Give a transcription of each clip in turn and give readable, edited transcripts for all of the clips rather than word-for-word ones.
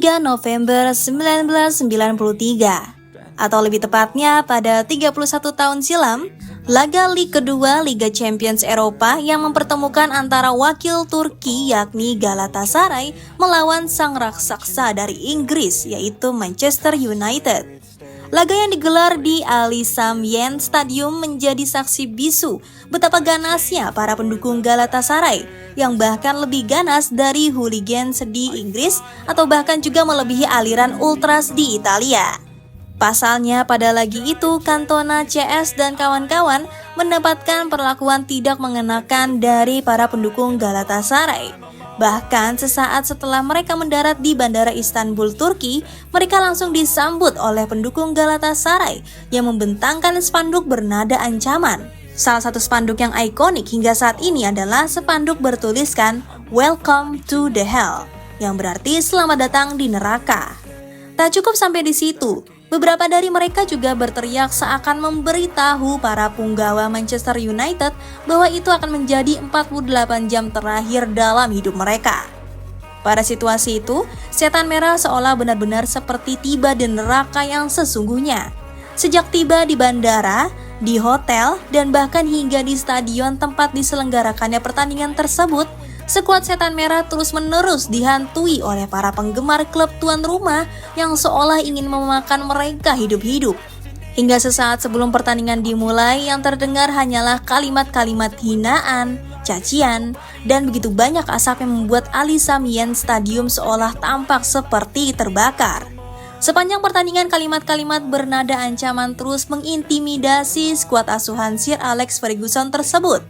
3 November 1993, atau lebih tepatnya pada 31 tahun silam, laga leg kedua Liga Champions Eropa yang mempertemukan antara wakil Turki yakni Galatasaray melawan sang raksasa dari Inggris yaitu Manchester United. Laga yang digelar di Ali Sami Yen Stadium menjadi saksi bisu betapa ganasnya para pendukung Galatasaray yang bahkan lebih ganas dari hooligans di Inggris atau bahkan juga melebihi aliran ultras di Italia. Pasalnya pada laga itu Cantona, CS dan kawan-kawan mendapatkan perlakuan tidak mengenakan dari para pendukung Galatasaray. Bahkan sesaat setelah mereka mendarat di Bandara Istanbul, Turki, mereka langsung disambut oleh pendukung Galatasaray yang membentangkan spanduk bernada ancaman. Salah satu spanduk yang ikonik hingga saat ini adalah spanduk bertuliskan "Welcome to the Hell", yang berarti selamat datang di neraka. Tak cukup sampai di situ, beberapa dari mereka juga berteriak seakan memberitahu para punggawa Manchester United bahwa itu akan menjadi 48 jam terakhir dalam hidup mereka. Pada situasi itu, setan merah seolah benar-benar seperti tiba di neraka yang sesungguhnya. Sejak tiba di bandara, di hotel, dan bahkan hingga di stadion tempat diselenggarakannya pertandingan tersebut, skuad setan merah terus-menerus dihantui oleh para penggemar klub tuan rumah yang seolah ingin memakan mereka hidup-hidup. Hingga sesaat sebelum pertandingan dimulai, yang terdengar hanyalah kalimat-kalimat hinaan, cacian, dan begitu banyak asap yang membuat Ali Sami Yen Stadium seolah tampak seperti terbakar. Sepanjang pertandingan, kalimat-kalimat bernada ancaman terus mengintimidasi skuad asuhan Sir Alex Ferguson tersebut.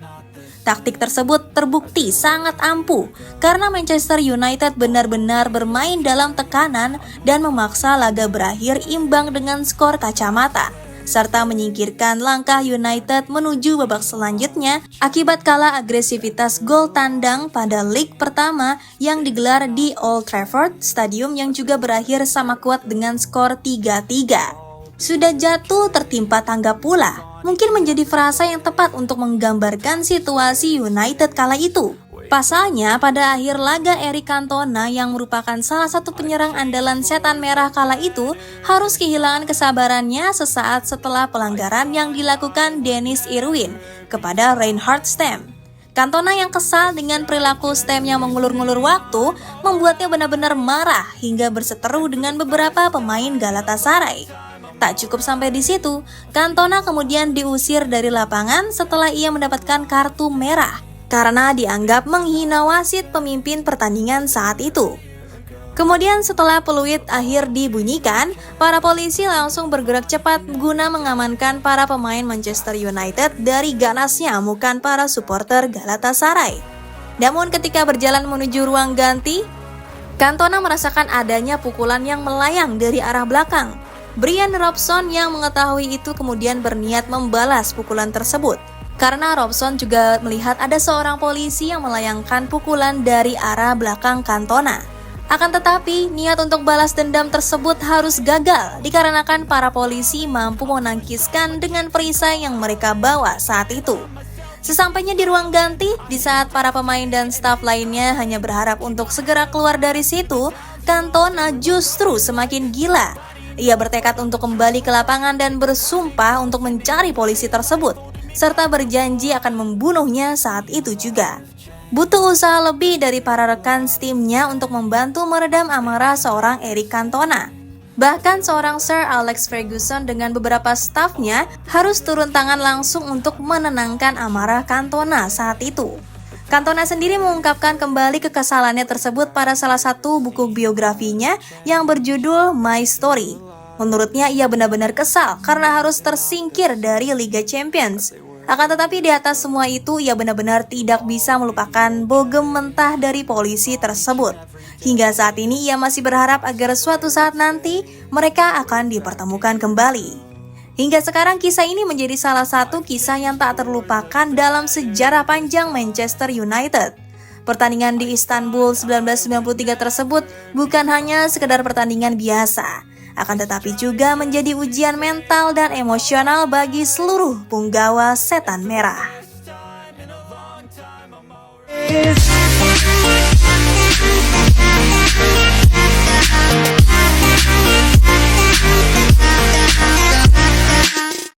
Taktik tersebut terbukti sangat ampuh karena Manchester United benar-benar bermain dalam tekanan dan memaksa laga berakhir imbang dengan skor kacamata, serta menyingkirkan langkah United menuju babak selanjutnya akibat kalah agresivitas gol tandang pada leg pertama yang digelar di Old Trafford Stadium yang juga berakhir sama kuat dengan skor 3-3. Sudah jatuh tertimpa tangga pula mungkin menjadi frasa yang tepat untuk menggambarkan situasi United kala itu. Pasalnya pada akhir laga Eric Cantona yang merupakan salah satu penyerang andalan setan merah kala itu harus kehilangan kesabarannya sesaat setelah pelanggaran yang dilakukan Dennis Irwin kepada Reinhard Stem. Cantona yang kesal dengan perilaku Stem yang mengulur-ngulur waktu membuatnya benar-benar marah hingga berseteru dengan beberapa pemain Galatasaray. Tak cukup sampai di situ, Cantona kemudian diusir dari lapangan setelah ia mendapatkan kartu merah karena dianggap menghina wasit pemimpin pertandingan saat itu. Kemudian setelah peluit akhir dibunyikan, para polisi langsung bergerak cepat guna mengamankan para pemain Manchester United dari ganasnya amukan para supporter Galatasaray. Namun ketika berjalan menuju ruang ganti, Cantona merasakan adanya pukulan yang melayang dari arah belakang. Brian Robson yang mengetahui itu kemudian berniat membalas pukulan tersebut karena Robson juga melihat ada seorang polisi yang melayangkan pukulan dari arah belakang Cantona. Akan tetapi niat untuk balas dendam tersebut harus gagal dikarenakan para polisi mampu menangkiskan dengan perisai yang mereka bawa saat itu. Sesampainya di ruang ganti, di saat para pemain dan staf lainnya hanya berharap untuk segera keluar dari situ, Cantona justru semakin gila. Ia bertekad untuk kembali ke lapangan dan bersumpah untuk mencari polisi tersebut, serta berjanji akan membunuhnya saat itu juga. Butuh usaha lebih dari para rekan timnya untuk membantu meredam amarah seorang Eric Cantona. Bahkan seorang Sir Alex Ferguson dengan beberapa stafnya harus turun tangan langsung untuk menenangkan amarah Cantona saat itu. Cantona sendiri mengungkapkan kembali kekesalannya tersebut pada salah satu buku biografinya yang berjudul My Story. Menurutnya ia benar-benar kesal karena harus tersingkir dari Liga Champions. Akan tetapi di atas semua itu ia benar-benar tidak bisa melupakan bogem mentah dari polisi tersebut. Hingga saat ini ia masih berharap agar suatu saat nanti mereka akan dipertemukan kembali. Hingga sekarang kisah ini menjadi salah satu kisah yang tak terlupakan dalam sejarah panjang Manchester United. Pertandingan di Istanbul 1993 tersebut bukan hanya sekedar pertandingan biasa, akan tetapi juga menjadi ujian mental dan emosional bagi seluruh punggawa setan merah.